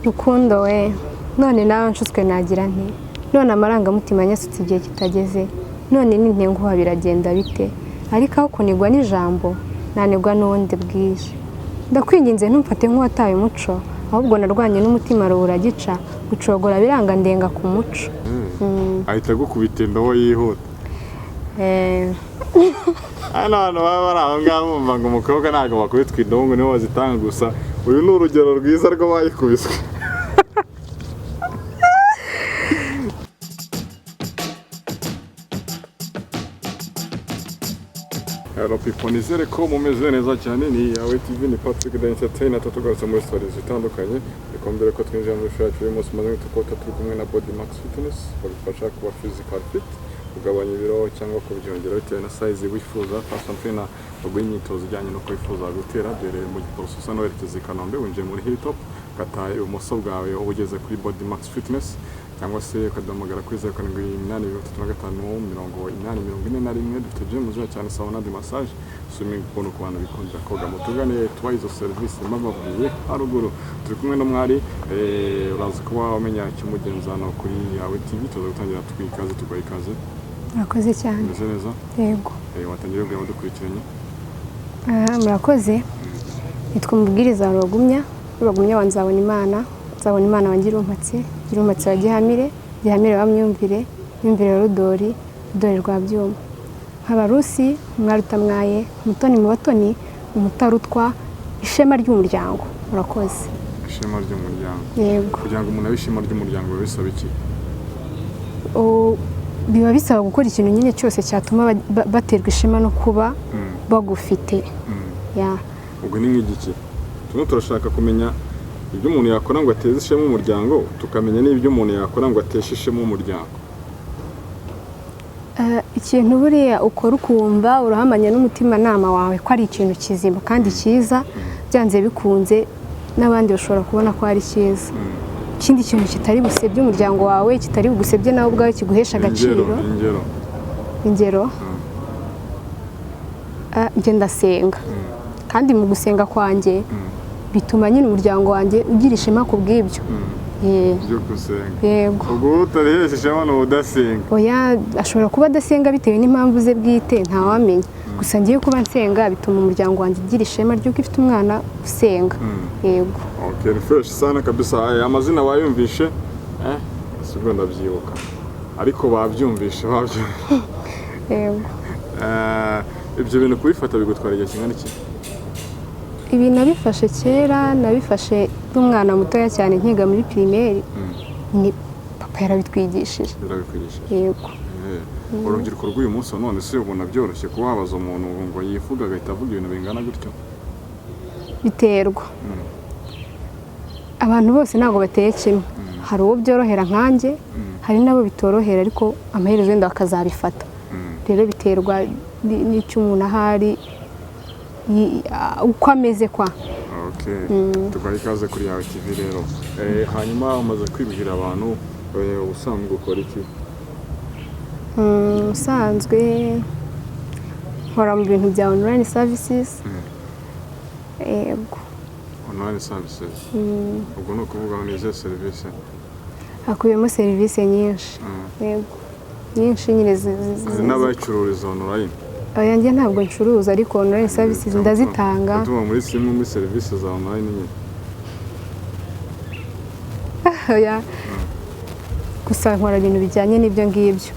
Rukundo we none nawe nshutswe nagira nti none amarangamutima nyasutse igihe kitageze none n'intenguha biragenda bite ariko aho kunigwa n'ijambo nanigwa n'uwundi bwije ndakwinginze ntumfate nk'uwataye umuco ahubwo narwanye n'umutima rubura gica gucogora biranga ndenga ku muco ahita gukubita indobo yihuta hano baba bari aho ngaho bumva ngo umukobwa ntabwo bakubitwa indobo ngo niwe wazitanga gusa uyu ni urugero rwiza rw'abayikubiswe Hello people, nizere ko mumeze neza cyane. Ni Yawe TV, ni Patrick the Entertainer, tugarutse muri stories zitandukanye. Reka mbere ko twinjira muri show yacu uyu munsi maze tukota turi kumwe na Body Max Fitness, bagufasha kuba physical fit, kugabanya ibiro cyangwa kubyongera bitewe na size wifuza. Personal trainer baguha imyitozo ijyanye no kwifuza gutera, dore mu Giporoso usa n'uwerekeza i Kanombe winjiye muri Hilltop, kataye ibumoso bwawe ugeze kuri Body Max Fitness, cyangwa se ukaduhamagara kuri 0783508041. Dufite gym nziza cyane, sauna de massage, swimming pool ku bantu bikunda koga. Mutugane twa izo service mbabwiye haruguru. Turi kumwe n'umwari urazi kuba wamenya kimugenzano kuri Yawe TV. Tuza gutangira twikaze tugaye ikaze. Murakoze cyane. Meze neza? Yego. Watangiye ubwo dukurikiranye. Murakoze. Nitwa umubwiriza Rwagumya wanzabona Imana. Nzabona Imana wangira umpatse wa Gihamire bamyumvire, myumvire ya Rudori rwa byuma. Nk'abarusi mwarutamwaye, umutoni mu batoni, umutarutwa, ishema ry'umuryango. Murakoze. Ishema ry'umuryango. Yego. Kugira ngo umuntu abishema ry'umuryango bisaba iki? Biba bisaba gukora ikintu nyine cyose cyatuma baterwa ishema no kuba bagufite. Ubwo ni nk'igiki? Turashaka kumenya ibyo umuntu yakora ngo ateze ishema umuryango, tukamenya n'ibyo umuntu yakora ngo ateshe ishema umuryango. Ikintu buriya ukora ukumva urahamanya n'umutima nama wawe ko ari ikintu kizima kandi cyiza, byanze bikunze n'abandi bashobora kubona ko ari cyiza. Ikindi kintu kitari busebye umuryango wawe, kitari bugusebye nawe ubwawe, kiguhesha agaciro. Ingero njye ndasenga, kandi mu gusenga kwanjye bituma nyine umuryango wanjye ugira ishema ku bw'ibyo. Byo gusenga. Yego. Ubwo utarihesha ishema n'udasenga. Oya, ashobora kuba adasenga bitewe n'impamvu ze bwite, ntawamenya. Gusa ngiye kuba nsenga bituma umuryango wanjye ugira ishema ry'uko ifite umwana usenga. Yego. Okay, refresh sana kabisa. Amazina wayumvishe sibwo ndabyibuka, ariko babyumvishe. Yego. Ibyo bintu kubifata bigutwara igihe kingana iki? Ibi nabifashe kera, nabifashe n'umwana mutoya cyane nkiga muri primaire. Ni papa yarabitwigishije. Yego. Urubyiruko rw'uyu munsi none se ubona byoroshye kuba wabaza umuntu ngo yifuga agahita avuga ibintu bingana gutyo? Biterwa. Abantu bose ntabwo bateye kimwe. Hari uwo byorohera nkanjye, hari nabo bitorohera, ariko amaherezo wenda bakazabifata. Rero biterwa n'icyo umuntu ahari uko ameze kwa. Okay. Tugaye ikaze kuri Yawe TV rero. Hanyuma umaze kwibwira abantu ubusanzwe ukora iki? Usanzwe nkora mu bintu bya online services. Yego. Online services. Ubwo no kuvuga ngo nize service. Hakubiyemo serivisi nyinshi. Yego. Nyinshi nyine n'abacururiza online. Oya, njye ntabwo ncuruza, ariko online services ndazitanga. Tuma muri simwe muri services za online nyine. Oya. Gusa nkora ibintu bijyanye n'ibyo ngibyo.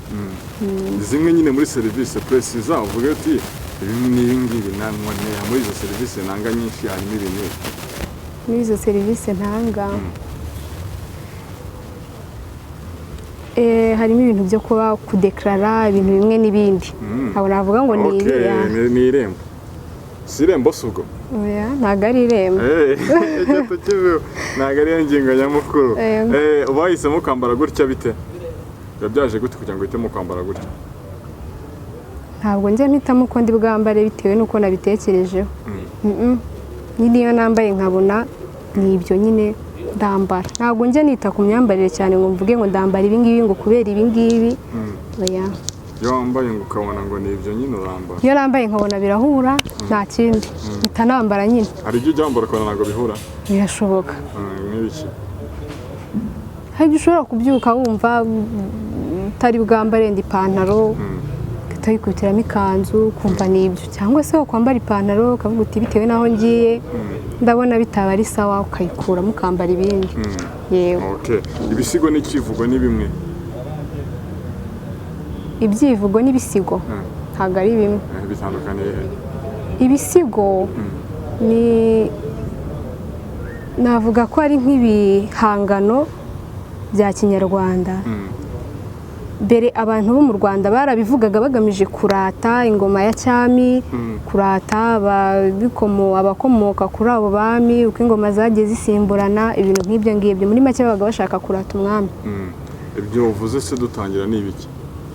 Zimwe nyine muri service precise uvuga ati ibi ngibi nangwanera muri izo service nanga nyinshi harimo ibintu. Muri izo service ntanga harimo ibintu byo kuba kudeklara ibintu bimwe n'ibindi. Abo navuga ngo ni irembo. Si irembo subwo? Oya, ntago ari irembo. Ntago ari ingingo nyamukuru. Ubahisemo kwambara gutya bite? Byaje gute kugira ngo uhitemo kwambara gutya? Ntabwo njye mpitamo uko ndi bwambare bitewe n'uko nabitekerejeho. Nyine iyo nambaye nkabona ni ibyo nyine ndambara. Ntabwo njye nita ku myambarire cyane ngo mvuge ngo ndambara ibi ngibi ngo kubera ibi ngibi. Oya. Iyo wambaye ngo ukabona ngo ni ibyo nyine urambara? Iyo nambaye nkabona birahura nta kindi mpita nambara nyine. Hari ibyo ujya wambara ukabona ntabwo bihura? Birashoboka. Nk'ibiki? hari igihe ushobora kubyuka wumva utari bwambare ipantaro utayikubitiramo ikanzu kumva n'ibyo, cyangwa se wakwambara ipantaro ukavuga uti bitewe n'aho ngiye ndabona bitaba ari sawa ukayikuramo ukambara ibindi. Yego. Okay. Ibisigo n'ikivugo ni bimwe? Ibyivugo n'ibisigo ntabwo ari bimwe. Bitandukaniye he? Ibisigo ni navuga ko ari nk'ibihangano bya kinyarwanda. Mbere abantu bo mu Rwanda barabivugaga bagamije kurata ingoma ya cyami, kurata abakomoka kuri abo bami, uko ingoma zagiye zisimburana, ibintu nk'ibyo ngibyo. Muri make babaga bashaka kurata umwami. Ibyo uvuze se dutangira ni ibiki?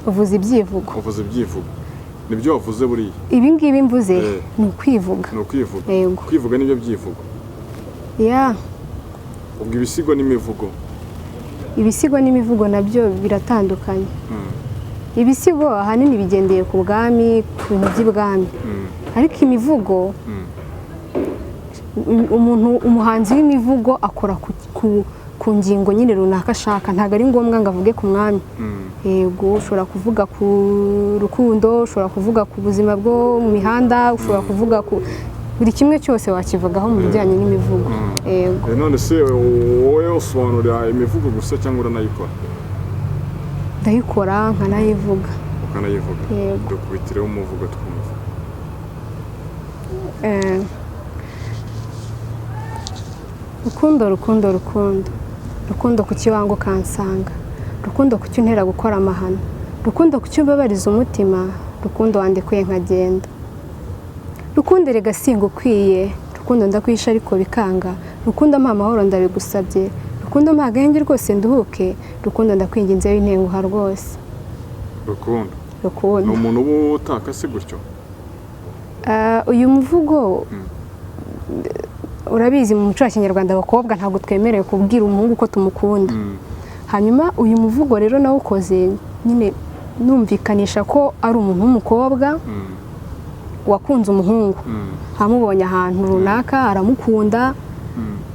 Uvuze ibyivugo. Uvuze ibyivugo. Nibyo wavuze buriya? Ibi ngibi mvuze ni ukwivuga. Ni ukwivuga. Yego. Kwivuga nibyo byivugo. Ubwo ibisigo n'imivugo? Ibisigo n'imivugo nabyo biratandukanye. Ibisigo ahanini bigendeye ku bwami, ku bintu by'ibwami. Ariko imivugo umuhanzi w'imivugo akora ku ngingo nyine runaka ashaka, ntabwo ari ngombwa ngo avuge ku mwami. Yego, ushobora kuvuga ku rukundo, ushobora kuvuga ku buzima bwo mu mihanda, ushobora kuvuga ku buri kimwe cyose wakivugaho mu bijyanye n'imivugo. Yego. None se wowe usobanurira imivugo gusa cyangwa uranayikora? Ndayikora nkanayivuga. Ukanayivuga? Yego. Dukubitireho umuvugo twumva. Rukundo rukundo rukundo, rukundo kuki wanga ukansanga, rukundo kuki untera gukora amahano, rukundo kuki ubabariza umutima, rukundo wandekuye nkagenda, rukundo erega singukwiye, rukundo ndakwisha ariko bikanga, rukundo mpa amahoro ndabigusabye, rukundo mpa agahenge rwose nduhuke, rukundo ndakwinginze w'intenguha rwose. Rukundo ni umuntu uba utakase gutyo? Uyu muvugo urabizi mu muco wa kinyarwanda abakobwa ntabwo twemerewe kubwira umuhungu ko tumukunda. Hanyuma uyu muvugo rero nawukoze nyine numvikanisha ko ari umuntu w'umukobwa wakunze umuhungu, amubonye ahantu runaka aramukunda,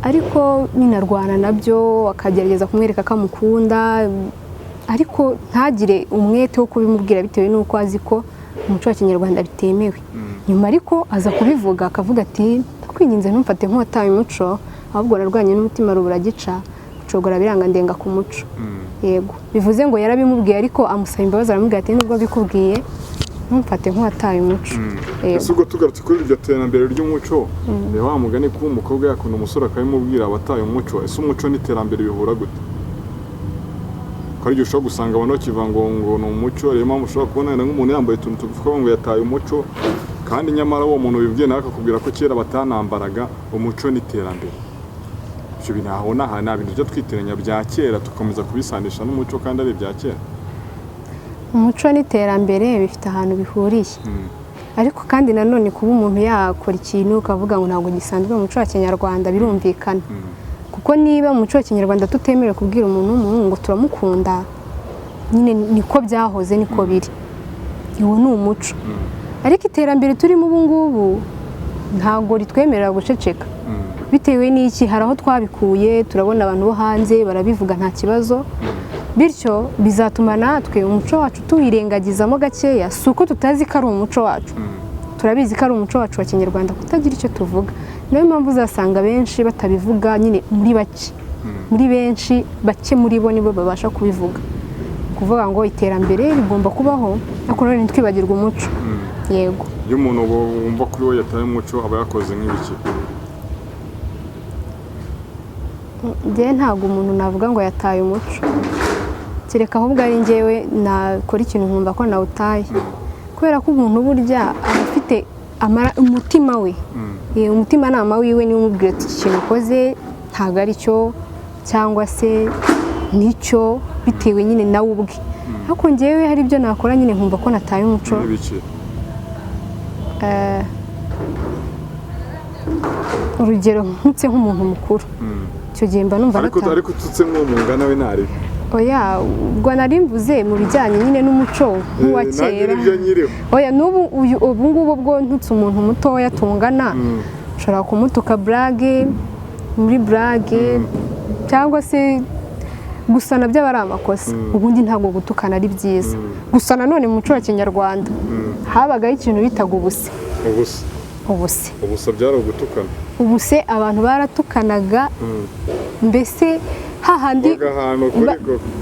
ariko nyine arwana nabyo akagerageza kumwereka ko amukunda, ariko ntagire umwete wo kubimubwira bitewe n'uko azi ko umuco wa kinyarwanda bitemewe. Nyuma ariko aza kubivuga akavuga ati kwinginze ntumfate nk'uwataye umuco, ahubwo narwanye n'umutima rubura gica, gucogora biranga ndenga ku muco. Yego, bivuze ngo yarabimubwiye ariko amusaba imbabazi, aramubwira ati nubwo bikubwiye ntumfate nk'uwataye umuco. Ese ubwo tugarutse kuri iryo terambere ry'umuco, reba wa mugani kuba umukobwa yakunda umusore akabimubwira abataye umuco, ese umuco n'iterambere bihura gute? Ko ari igihe ushobora gusanga abantu bakivuga ngo ni umuco, rero mpamvu ushobora kubona nk'umuntu yambaye utuntu tuvuga ngo yataye umuco, kandi nyamara uwo muntu wibwiye nawe akakubwira ko kera batanambaraga. Umuco n'iterambere ibyo binahona nta bintu byo twiteranya bya kera tukomeza kubisanisha n'umuco kandi ari ibya kera. Umuco n'iterambere bifite ahantu bihuriye, ariko kandi nanone kuba umuntu yakora ikintu ukavuga ngo ntabwo gisanzwe mu muco wa kinyarwanda birumvikana, kuko niba mu muco wa kinyarwanda tutemerewe kubwira umuntu w'umuhungu ngo turamukunda, nyine niko byahoze niko biri, uwo ni umuco. Ariko iterambere turimo ubu ngubu ntabwo ritwemerera guceceka, bitewe n'iki? Hari aho twabikuye, turabona abantu bo hanze barabivuga nta kibazo, bityo bizatuma natwe umuco wacu tuwirengagizamo gakeya. Si uko tutazi ko ari umuco wacu, turabizi ko ari umuco wacu wa kinyarwanda kutagira icyo tuvuga. Niyo mpamvu uzasanga benshi batabivuga, nyine muri bake, muri benshi bake muri bo nibo babasha kubivuga, kuvuga ngo iterambere rigomba kubaho ariko none ntitwibagirwe umuco. Yego. Iyo umuntu wumva kuri we yataye umuco aba yakoze nk'ibiki? Njyewe ntabwo umuntu navuga ngo yataye umuco, kereka ahubwo ari njyewe nakora ikintu nkumva ko nawutaye, kubera ko umuntu burya aba afite umutima we, umutimanama wiwe niwe umubwira ati iki kintu ukoze ntabwo ari cyo, cyangwa se nicyo, bitewe nyine nawe ubwe. Ariko njyewe hari ibyo nakora nyine nkumva ko nataye umuco. Urugero nkutse nk'umuntu mukuru, icyo gihe mba numva nataye. Ariko ututse nk'umungana we ntari? Oya, ubwo nari mvuze mu bijyanye nyine n'umuco nk'uwa kera. Oya, ubu ngubu bwo ntutse umuntu mutoya tungana, ushobora kumutuka burage, muri burage, cyangwa se gusa nabyo aba ari amakosa ubundi ntabwo gutukana ari byiza gusa nanone mu muco wa kinyarwanda habagaho ikintu bitaga ubuse ubuse byari ugutukana ubuse abantu baratukanaga mbese hahandi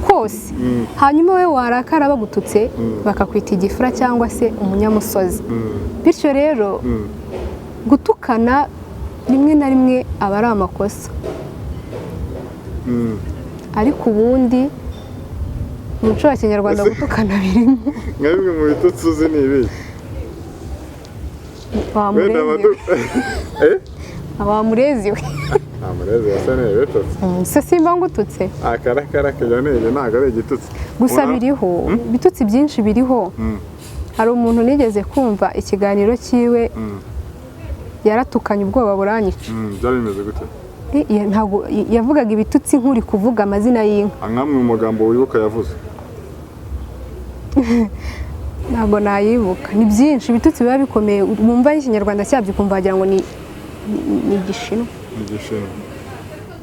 kose hanyuma we warakara bagututse bakakwita igifura cyangwa se umunyamusozi bityo rero gutukana rimwe na rimwe aba ari amakosa ariko ubundi mu muco wa kinyarwanda gutukana birimo nka bimwe mu bitutsi uzi ni ibi wamurezi we amurezi wasa neza bitutsi se simba ngututse akarakara kajaneye ntabwo ari igitutsi gusa biriho ibitutsi byinshi biriho hari umuntu nigeze kumva ikiganiro cyiwe yaratukanye ubwoba buranyica byari bimeze gute ntabwo yavugaga ibitutsi nk'uri kuvuga amazina y'inka amwe mu magambo wibuka yavuze ntabwo nayibuka ni byinshi ibitutsi biba bikomeye wumva n'ikinyarwanda cyabyo ukumva wagira ngo ni igishinwa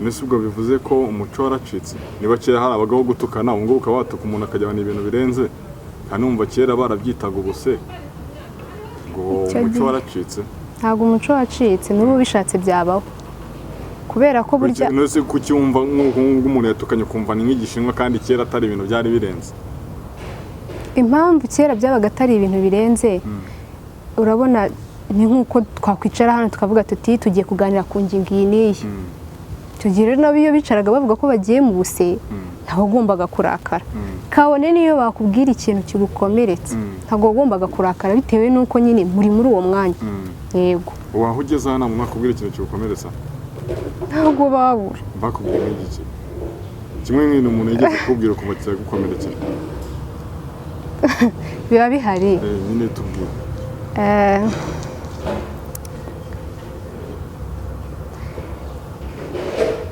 mbese ubwo bivuze ko umuco waracitse niba kera hari abagaho gutukana ubu ngubu ukaba watuka umuntu akajyana ibintu birenze kandi wumva kera barabyitaga ubuse ngo umuco waracitse ntabwo umuco wacitse n'ubu bishatse byabaho kubera ko burya nose kucyumva nk'umuntu yatukanye ukumva ni nk'igishinwa kandi kera atari ibintu byari birenze impamvu kera byabaga atari ibintu birenze urabona ni nk'uko twakwicara hano tukavuga tuti tugiye kuganira ku ngingo iyi n'iyi icyo gihe rero nabo iyo bicaraga bavuga ko bagiye mu buse ntabwo wagombaga kurakara kabone niyo bakubwira ikintu kigukomeretse ntabwo wagombaga kurakara bitewe n'uko nyine muri uwo mwanya yego waho ugeze hano mu mwakubwira ikintu kigukomeretsa ntabwo babura bakubwira n'igiki kimwe nk'ibintu umuntu yigeze kukubwira ukumva kiragukomerekera biba bihari nyine tubwire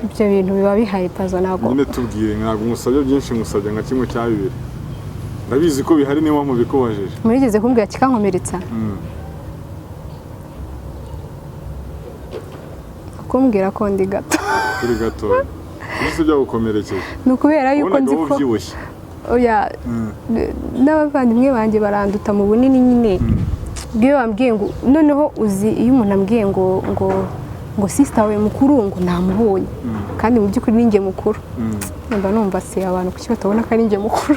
ibyo bintu biba bihari pazo ntabwo nyine tubwire ntabwo musabye byinshi musabye nka kimwe cya bibiri ndabizi ko bihari niba mubikubajije murigeze kumbwira kikankomeretsa kumbwira ko ndi gato kuri gato ese byagukomerekeje ni ukubera yuko nzi ko oya n'abavandimwe banjye baranduta mu bunini nyine bwiyo bambwiye ngo noneho uzi iyo umuntu ambwiye ngo sister we mukuru ngo namubonye kandi mu by'ukuri ni njye mukuru numva se abantu kuki batabona ko ari njye mukuru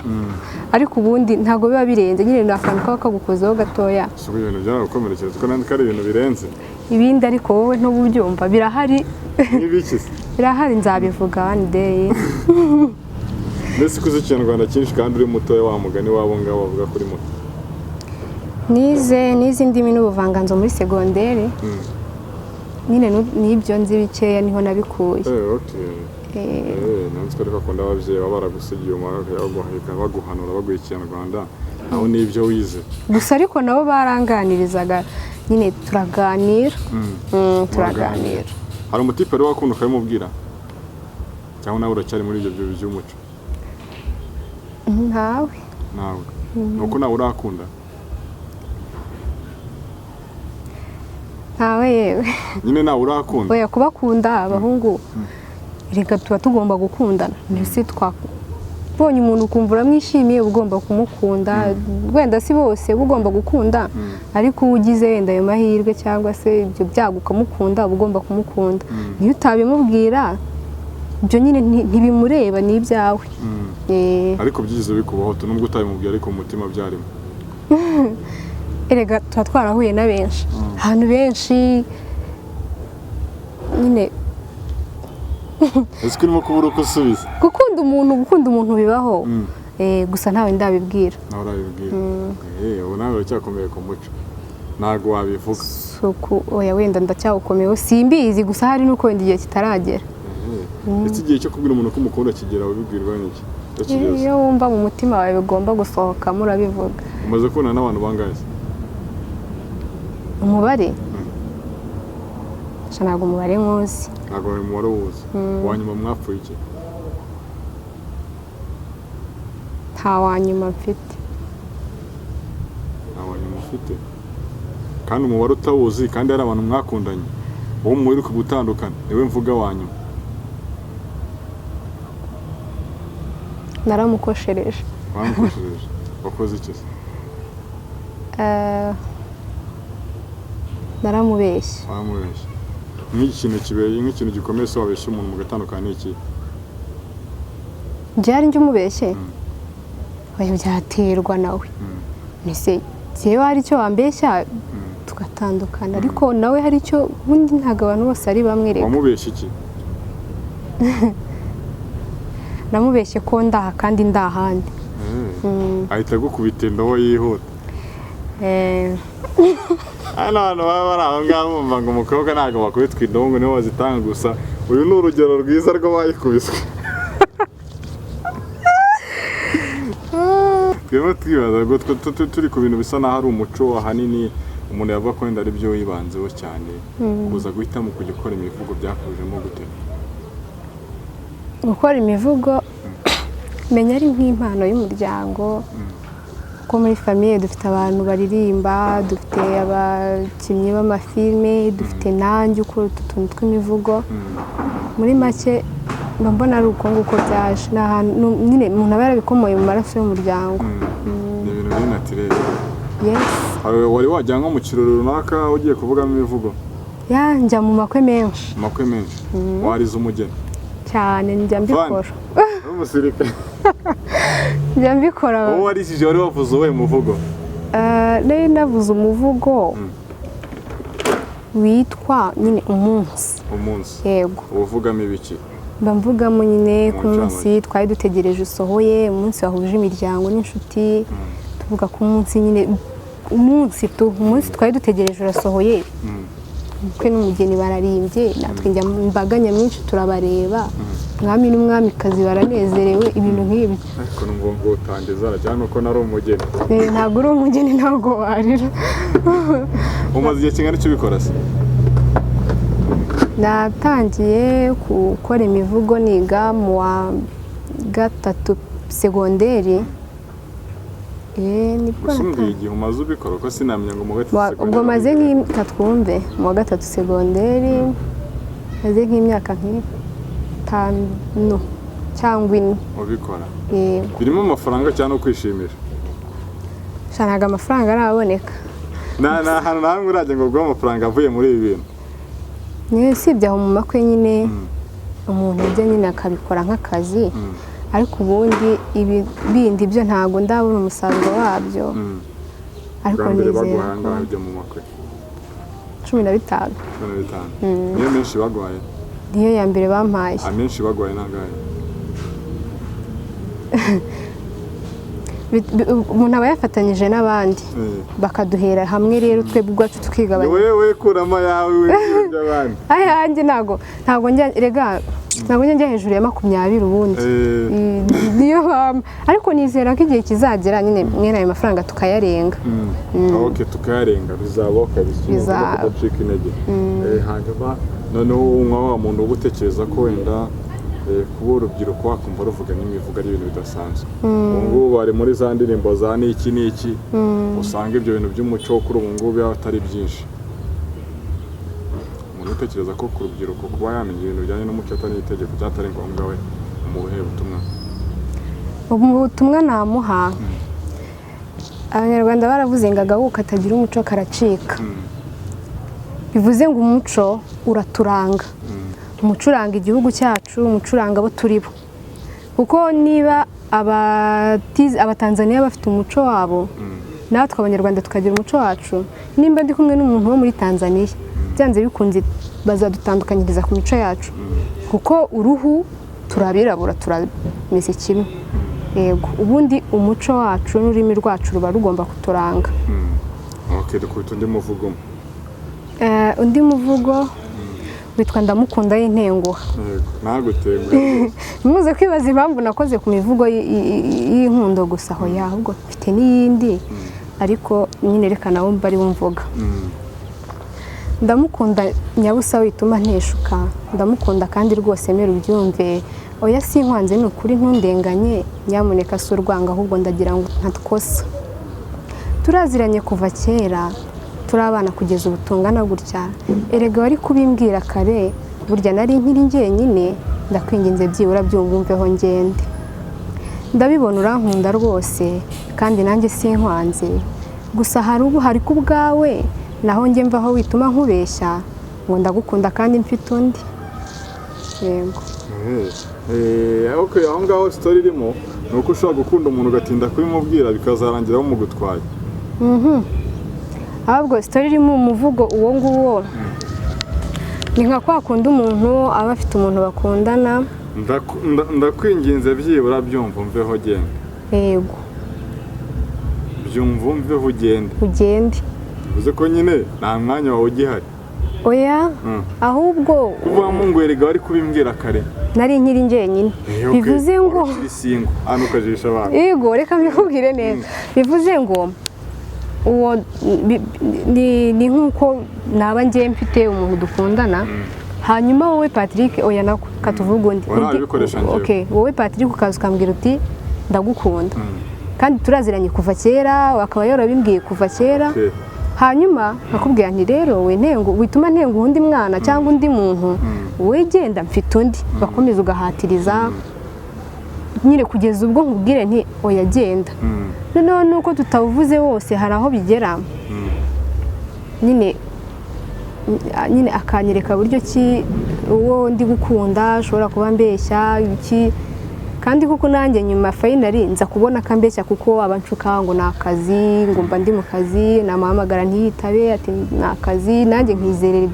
ariko ubundi ntabwo biba birenze nyine ni akantu kaba kagukozeho gatoya si ibintu byaragukomerekeje kuko nandi ko ari ibintu birenze ibindi ariko wowe ntububyumva birahari n'ibiki birahari nzabivuga one day mbese uzi ikinyarwanda cyinshi kandi uri mutoya wa mugani wabo ngabo bavuga kuri muto nize indimi n'ubuvanganzo muri segonderi nyine n'ibyo nzi bikeya niho nabikuye nanzwe ariko akunda ababyeyi baba baragusigiye baguhanura baguha ikinyarwanda aho n'ibyo wize gusa ariko nabo baranganirizaga nyine turaganira hari umutipe rero wakunda ukabimubwira cyangwa nawe uracyari muri ibyo by'umuco ntawe ni uko nawe urakunda ntawe yewe nyine nawe urakunda oya kubakunda abahungu reka tuba tugomba gukundana mbese twabonye umuntu ukumva uramwishimiye uba ugomba kumukunda wenda si bose uba ugomba gukunda ariko uba ugize wenda ayo mahirwe cyangwa se ibyo byago ukamukunda uba ugomba kumukunda niyo utabimubwira ibyo nyine ntibimureba ni ibyawe ariko byigize bikubaho nubwo utabimubwira ariko mu mutima byarimo erega tuba twarahuye na benshi ahantu benshi nyine ese urimo kubura uko usubiza gukunda umuntu bibaho gusa ntawe ndabibwira nawe urabibwira ubu nawe uracyakomeye ku muco ntabwo wabivuga oya wenda ndacyawukomeyeho simbizi gusa hari n'uko wenda igihe kitaragera ndetse igihe cyo kubwira umuntu ko umukunda kigera wabibwirwa n'iki iyo wumva mu mutima wawe bigomba gusohokamo urabivuga umaze kubona n'abantu bangahe umubare ntabwo umubare nkuzi ntabwo umubare wuzi wanyuma mwapfuye iki nta wanyuma mfite kandi umubare utawuzi kandi hari abantu mwakundanye uwo muheruka gutandukana niwe mvuga wanyuma naramukoshereje. Wamukoshereje wakoze iki se? Naramubeshye. Wamubeshye nk'ikintu kibeye nk'ikintu gikomeye se wabeshye umuntu mugatandukana n'iki? Byari njye umubeshye oya byaterwa nawe nise jewe hari icyo wambeshya tugatandukana ariko nawe hari icyo ubundi ntago abantu bose ari bamwe reka. Wamubeshye iki? Namubeshye ko ndaha kandi ndahandi. Ahita gukubita indobo yihuta. Hano baba bari aho ngaho bumva ngo umukobwa ntabwo bakubitwa indobo ngo nibo bazitanga gusa uyu ni urugero rwiza rw'abayikubiswe. Twebwe twibaza ngo turi ku bintu bisa naho ari umuco ahanini umuntu yavuga ko wenda ari byo wibanzeho cyane kuza guhitamo kujya ukora imivugo byakujemo gute? Gukora imivugo menya ari nk'impano y'umuryango ko muri famille dufite abantu baririmba, dufite abakinnyi b'amafilme, dufite nanjye ukora utuntu tw'imivugo. Muri make mbona ari uko nguko byaje nyine umuntu aba yarabikomoye mu maraso y'umuryango. Ni ibintu biri naturel. Yes. Wari wajya nko mu kirori runaka ugiye kuvugamo imivugo? Njya mu makwe menshi. Makwe menshi? Warize umugeni? Cyane njya mbikora. Umusirikare? Njya mbikora. Wowe warishije wari wavuze uwe muvugo? Nari navuze umuvugo witwa nyine umunsi. Umunsi? Yego. Uvugamo ibiki? Mvugamo nyine ku munsi twari dutegereje usohoye, umunsi wahuje imiryango n'inshuti, tuvuga ku munsi nyine umunsi twari dutegereje urasohoye. Kwe n'umugeni bararimbye natwe njya imbaga nyamwinshi turabareba, mwami n'umwamikazi baranezerewe ibintu nk'ibi. Ariko numva ngo utangiza arajyana uko nari umugeni. Ntabwo uri umugeni ntabwo warira. Umaze igihe kingana icyo ubikora se? Natangiye gukora imivugo niga mu wa gatatu segonderi. Usumbye igihe umaze ubikora ko sinamenya ngo mu gatatu segonderi. Ubwo maze nk'itatu twumve mu wa gatatu segonderi maze nk'imyaka nk'itanu cyangwa 4 ubikora. Birimo amafaranga cyangwa kwishimisha? Shanaga amafaranga araboneka. Na hano namwe urajye ngo bwo amafaranga avuye muri ibi bintu. Sibye aho mu makwe nyine umuntu ajya nyine akabikora nk'akazi ariko ubundi ibindi byo ntago ndabona umusaruro wabyo. Ariko nizeye ko mu makwe 15. Niyo menshi bagwaye? Niyo ya mbere bampaye. Amenshi bagwaye nangaye? Umuntu aba yafatanyije n'abandi bakaduhera hamwe rero twebwe ubwacu tukigabanya. Wewe kurama yawe w'ibyo abandi? Ayanjye ntago njya rega ntago njya hejuru ya 20 ubundi. Niyo ariko nizera ko igihe kizagera nyine mwene ayo mafaranga tukayarenga. Okay, tukayarenga bizabaho kabisa kucika intege. Hanyuma noneho wa muntu ugutekereza ko wenda kuba urubyiruko wakumva ruvuga n'imivugo ari ibintu bidasanzwe. Ubu bari muri za ndirimbo za n'iki usanga ibyo bintu by'umuco kuri ubu ngubu atari byinshi. Umuntu utekereza ko ku rubyiruko kuba yamenya ibintu bijyanye n'umuco atari itegeko cyatari ngombwa we mu buhe butumwa? Ubutumwa namuha Abanyarwanda baravuze ngo agahugu katagira umuco karacika. Bivuze ngo umuco uraturanga. Umuco uranga igihugu cyacu, umuco uranga abo turi bo. Kuko niba abatanzaniya bafite umuco wabo natwe abanyarwanda tukagira umuco wacu, nimba ndi kumwe n'umuntu wo muri Tanzania byanze bikunze bazadutandukanyiriza ku mico yacu kuko uruhu turabirabura turameze kimwe. Yego, ubundi umuco wacu n'ururimi rwacu ruba rugomba kuturanga. Okay, dukubita undi muvugo. Undi muvugo witwa ndamukunda y'intenguha. Nagutenguha. Muze kwibaza impamvu nakoze ku mivugo y'inkundo gusa aho ahubwo mfite n'iyindi ariko nyine reka nawo mbari wumvuga. Ndamukunda nyabusa wituma nteshuka, ndamukunda kandi rwose mera ubyumve, oya sinkwanze ni ukuri ntundenganye, nyamuneka si urwanga ahubwo ndagira ngo ntatwosa. Turaziranye kuva kera, turabana kugeza ubu tungana gutya, erega wari kubimbwira kare, burya nari nkiri njyenyine, ndakwinginze byibura byumvumveho ngende. ndabibona urankunda rwose kandi nanjye sinkwanze gusa hari ku bwawe naho njye mvaho wituma nkubeshya ngo ndagukunda kandi mfite undi. Yego. Okay, aho ngaho story irimo ni uko ushobora gukunda umuntu ugatinda kubimubwira bikazarangira bamugutwaye. Ahubwo story irimo umuvugo uwo nguwo ni nka kwa kundi umuntu aba afite umuntu bakundana. Ndakwinginze byibura byumva mveho genda. Yego. Byumva mveho ugende. Uze ko nyine nta mwanya wawe ugihari. Oya, ahubwo kuva mu ngwerega bari kubimbwira kare. Nari nkiri njyenyine. Bivuze ngo hano ukajisha abantu. Yego, reka mbikubwire neza. Bivuze ngo uwo ni nkuko naba ngiye mfite umuntu dukundana. Hanyuma wowe Patrick oya nako katuvuga undi. Okay, wowe Patrick ukaza ukambwira uti ndagukunda. Kandi turaziranye kuva kera, akaba yarabimbwiye kuva kera. Hanyuma nakubwira nti rero we ntengo wituma ntengo undi mwana cyangwa undi muntu we genda mfite undi bakomeza ugahatiriza nyine kugeza ubwo nkubwire nti oya genda. Noneho nuko tutavuze wose hari aho bigera nyine akanyereka buryo ki uwo ndi gukunda ashobora kuba mbeshya iki kandi kuko nanjye nyuma finally nza kubona kambeshya kuko abancuka ngo nakazi ngo mba ndi mu kazi namuhamagara ntiyitabe ati nakazi nanjye nkizerera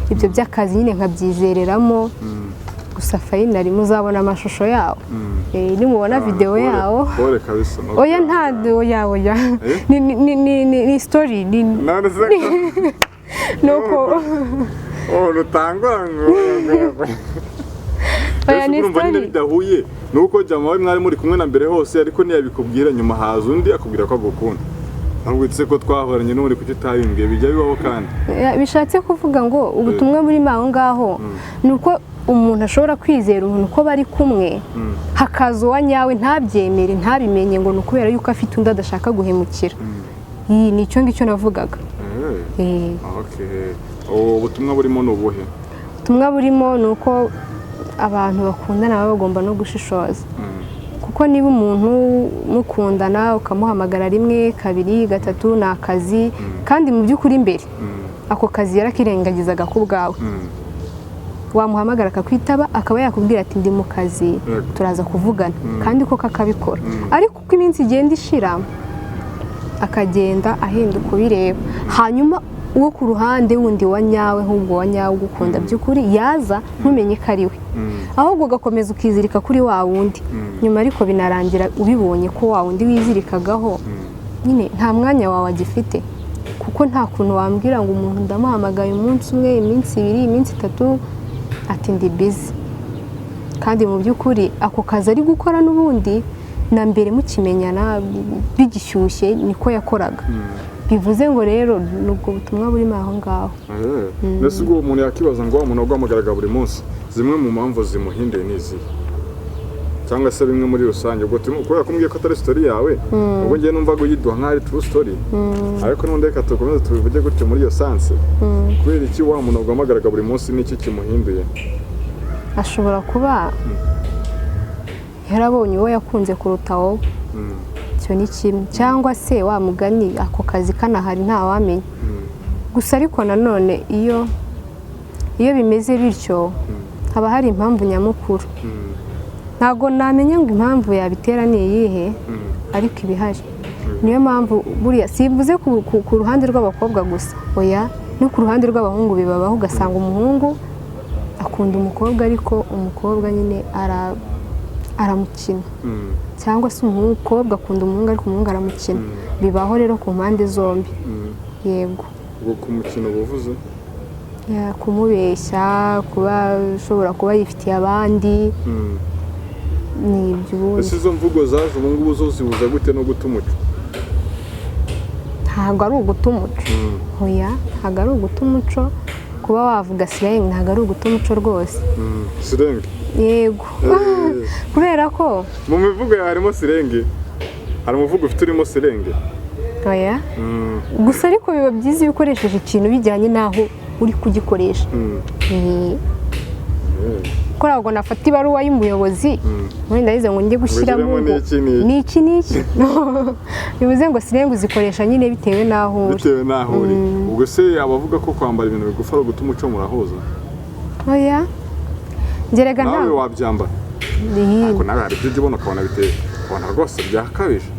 ibyo by'akazi nyine nkabyizereramo gusa finally muzabona amashusho yawo nimubona video yawo oya nta oya ni story nuko rutangwa oya ni story bidahuye nuko jama we mwari muri kumwe na mbere hose ariko ntiyabikubwira nyuma haza undi akubwira ko agukunda ntabwitse ko twahoranye n'uri kuki utabimbwiye bijya bibaho kandi bishatse kuvuga ngo ubutumwa buri maho ngaho nuko umuntu ashobora kwizera umuntu ko bari kumwe hakaza uwa nyawe ntabyemere ntabimenye ngo nukubera yuko afite undi adashaka guhemukira. Iyi ni cyo ngicyo navugaga. Okay. Ubutumwa burimo nubuhe? Ubutumwa burimo nuko abantu bakundana baba bagomba no gushishoza. Kuko niba umuntu mukundana ukamuhamagara rimwe kabiri gatatu na akazi kandi mu by'ukuri imbere ako kazi yarakirengagizaga ku bwawe. Wamuhamagara akakwitaba akaba yakubwira ati ndi mu kazi turaza kuvugana kandi ko kakabikora. Ariko uko iminsi igenda ishira akagenda ahinduka ubireba hanyuma uwo ku ruhande wundi wa nyawe ahubwo wa nyawe ugukunda by'ukuri yaza ntumenye ko ari we ahubwo ugakomeza ukizirika kuri wa wundi nyuma ariko binarangira ubibonye ko wa wundi wizirikagaho nyine nta mwanya wawe agifite kuko nta kuntu wambwira ngo umuntu ndamuhamagaye umunsi umwe iminsi ibiri iminsi itatu ati ndi busy kandi mu by'ukuri ako kazi ari gukora n'ubundi na mbere mukimenyana bigishyushye niko yakoraga. Bivuze ngo rero nubwo butumwa burimo aho ngaho. Nese ubwo umuntu yakibaza ngo umuntu agwamagaraga buri munsi zimwe mu mpamvu zimuhindeye nizi cyangwa se bimwe muri rusange ubwo kubera kumbwiye ko atari story yawe ubwo ngiye numva ngo yiduha nk'ari true story ariko n'undi reka tukomeze tubivuge gutyo muri iyo sanse kubera iki wa muntu agwamagaraga buri munsi n'iki kimuhinduye ashobora kuba yarabonye uwo yakunze kuruta wowe cyo ni kimwe cyangwa se wa mugani ako kazi kanahari nta wamenya gusa ariko nanone iyo bimeze bityo haba hari impamvu nyamukuru ntago namenya ngo impamvu yabitera ni iyihe ariko ibihari niyo mpamvu buriya sivuze ku ruhande rw'abakobwa gusa oya no ku ruhande rw'abahungu bibabaho ugasanga umuhungu akunda umukobwa ariko umukobwa nyine aramukina cyangwa se umukobwa akunda umuhungu ariko umuhungu aramukina bibaho rero ku mpande zombi yego ubwo kumukina ubuvuze kumubeshya kuba ushobora kuba yifitiye abandi ni ibyo ese izo mvugo zaje ubu ngubu zo zibuza gute no guta umuco ntabwo ari uguta umuco oya ntabwo ari uguta umuco kuba wavuga sirenge ntabwo ari uguta umuco rwose sirenge yego kubera ko mu mivugo yawe harimo sirenge hari umuvugo ufite urimo sirenge oya gusa ariko biba byiza iyo ukoresheje ikintu bijyanye n'aho uri kugikoresha ko ntabwo nafata ibaruwa y'umuyobozi wenda yize ngo njye gushyiramo n'iki bivuze ngo sirenga uzikoresha nyine bitewe n'aho uri ubwo se abavuga ko kwambara ibintu bigufa ari gutuma umuco murahuza oya ngerega nawe wabyambara ariko nawe hari ibyo ujya ubona ukabona biteye ubona rwose byakabije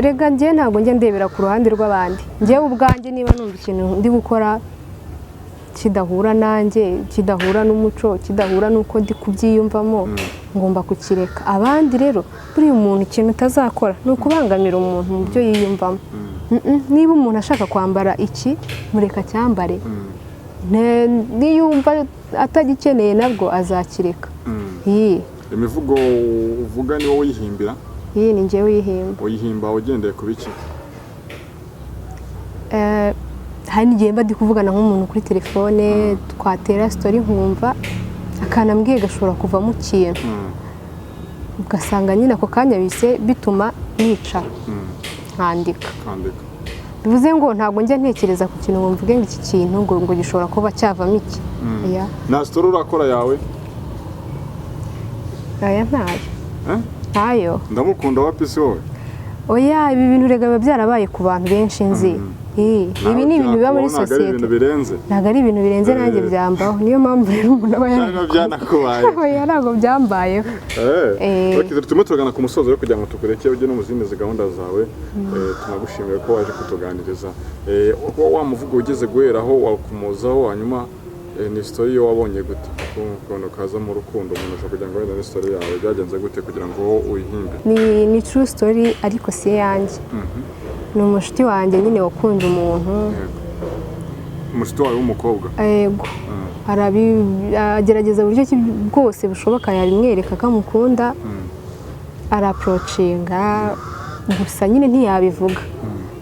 rega njye ntabwo njya ndebera ku ruhande rw'abandi njyewe ubwanjye niba numva ikintu ndi gukora kidahura nanjye kidahura n'umuco kidahura n'uko ndi kubyiyumvamo ngomba kukireka abandi rero buriya umuntu ikintu utazakora ni ukubangamira umuntu mu byo yiyumvamo niba umuntu ashaka kwambara iki mureka cyambare niyumva atagikeneye nabwo azakireka imivugo uvuga ni wowe uyihimbira iyi ni njyewe uyihimba ugendeye ku biki hari n'igihe mba ndi kuvugana nk'umuntu kuri telefone twatera sitori nkumva akanambwiye gashobora kuvamo ikintu ugasanga nyine ako kanya bise bituma nicara nkandika bivuze ngo ntabwo njya ntekereza ku kintu ngo mvuge ngo iki kintu ngo gishobora kuba cyavamo iki nta sitori urakora yawe aya ntayo ndamukunda wa pisi wowe oya ibi bintu rega biba byarabaye ku bantu benshi nzi ibi ni ibintu biba muri sosiyete ntabwo ari ibintu birenze nanjye byambaho niyo mpamvu rero umuntu aba yanakubaye ntabwo byambayeho turimo turagana ku musozo kugira ngo tukureke ujye no mu zindi gahunda zawe tunagushimire ko waje kutuganiriza wa muvugo ugeze guheraho wakumozaho hanyuma ni sitori yo wabonye gute ukuntu kaza mu rukundo umuntu ashobora kugira ngo wenda ni sitori yawe byagenze gute kugira ngo uyihimbe ni true story ariko si yanjye ni umushuti wanjye nyine wakunze umuntu umushuti wawe w'umukobwa yego agerageza uburyo bwose bushoboka yabimwereka ko amukunda araprocinga gusa nyine ntiyabivuga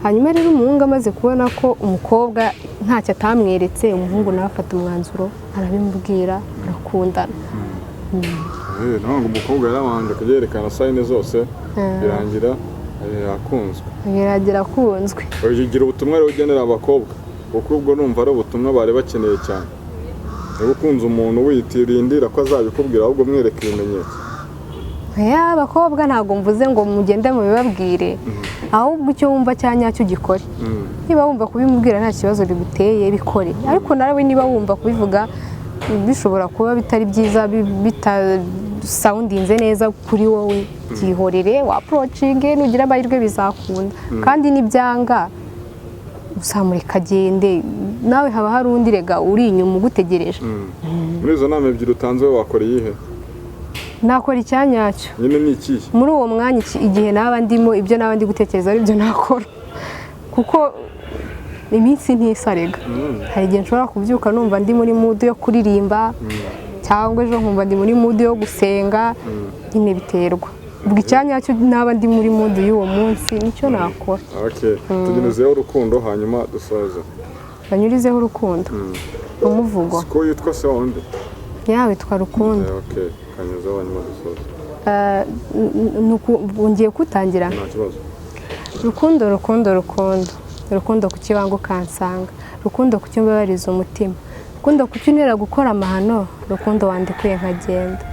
hanyuma rero umuhungu amaze kubona ko umukobwa ntacyo atamweretse umuhungu nawe afata umwanzuro arabimubwira arakundana ntabwo umukobwa yarabanje kubyerekana sayine zose birangira akunzwe ugira ubutumwa rero ugenera abakobwa kuko ubwo numva ari ubutumwa bari bakeneye cyane niba ukunze umuntu witirindira ko azabikubwira ahubwo mwereka ibimenyetso abakobwa ntabwo mvuze ngo mugende mubibabwire ahubwo icyo wumva cya nyacyo ugikore niba wumva kubimubwira nta kibazo biguteye bikore ariko nawe niba wumva kubivuga bishobora kuba bitari byiza bitasawundinze neza kuri wowe byihorere waprocinge nugira amahirwe bizakunda kandi nibyanga uzamureka agende nawe haba hari undi rega uri inyuma ugutegereje muri izo nama ebyiri utanze wakora iyihe nakora icyanyacyo nyine ni ikihe muri uwo mwanya igihe naba ndimo ibyo naba ndi gutekereza ari byo nakora kuko iminsi ntisarega hari igihe nshobora kubyuka numva ndi muri mudu yo kuririmba cyangwa ejo nkumva ndi muri mudu yo gusenga nyine biterwa ubwo icyanyacyo naba ndi muri mudu y'uwo munsi nicyo nakora tunyuzeho urukundo hanyuma dusoza banyurizeho urukundo umuvugo siko yitwa se wundi witwa rukundo kanyuzeho hanyuma dusoza ngiye kutangira nta kibazo rukundo ku kibanga ukansanga rukundo ku cyo mbabariza umutima rukundo ku cyo unera gukora amahano rukundo wandikuye nkagenda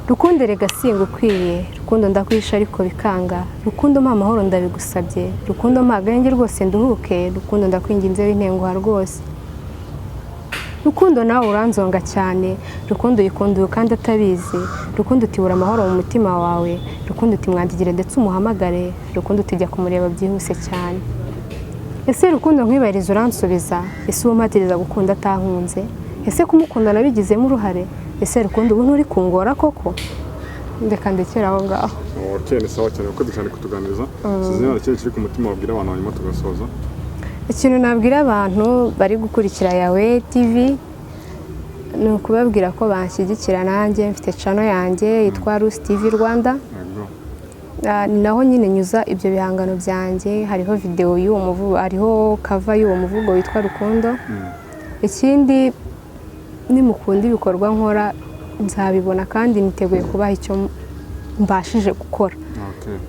rukundo rega singa ukwiye rukundo ndakwisha ariko bikanga rukundo mpa amahoro ndabigusabye rukundo mpa agahenge rwose nduhuke rukundo ndakwinginze w'intenguha rwose rukundo nawe uranzonga cyane rukundo uyikundiwe kandi atabizi rukundo utibura amahoro mu mutima wawe rukundo utimwandikire ndetse umuhamagare rukundo utijya kumureba byihuse cyane ese rukundo nkwibariza uransubiza ese uwo mpatiriza gukunda atankunze ese kumukunda nabigizemo uruhare ese rukundo ubu nturi kungora koko ndeka ndekera aho ngaho ni sawa cyane kuko dushaka kutuganiriza sizina kiri kiri ku mutima wabwira abantu hanyuma tugasoza ikintu nabwira abantu bari gukurikira Yawe TV ni ukubabwira ko banshyigikira nanjye mfite channel yanjye yitwa Rusi TV Rwanda ni naho nyine nyuza ibyo bihangano byanjye hariho video y'uwo muvugo hariho cover y'uwo muvugo witwa Rukundo ikindi nimukunda ibikorwa nkora nzabibona kandi niteguye kubaha icyo mbashije gukora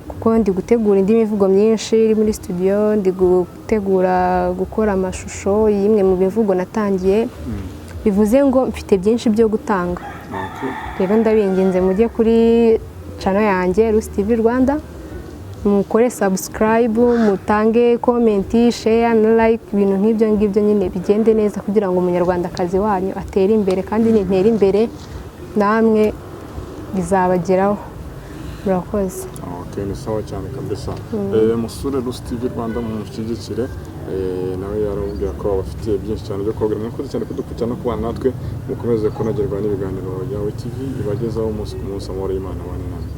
kuko ndi gutegura indi mivugo myinshi iri muri studio ndi gutegura gukora amashusho y'imwe mu bivugo natangiye bivuze ngo mfite byinshi byo gutanga rero ndabinginze mujye kuri channel yanjye Lucy TV Rwanda, mukore subscribe, mutange comment, share na like, ibintu nk'ibyo ngibyo nyine bigende neza kugira ngo umunyarwandakazi wanyu atere imbere, kandi nintera imbere namwe bizabageraho. Murakoze. Okay, ni sawa cyane kabisa. Musure Lucy TV Rwanda mumushyigikire, nawe yarambwira ko abafitiye byinshi cyane byo koga. Mwakoze cyane kudukurikirana no kubana natwe, mukomeze kunogerwa n'ibiganiro bya TV ibagezaho umunsi ku munsi. Amahoro y'Imana abane namwe.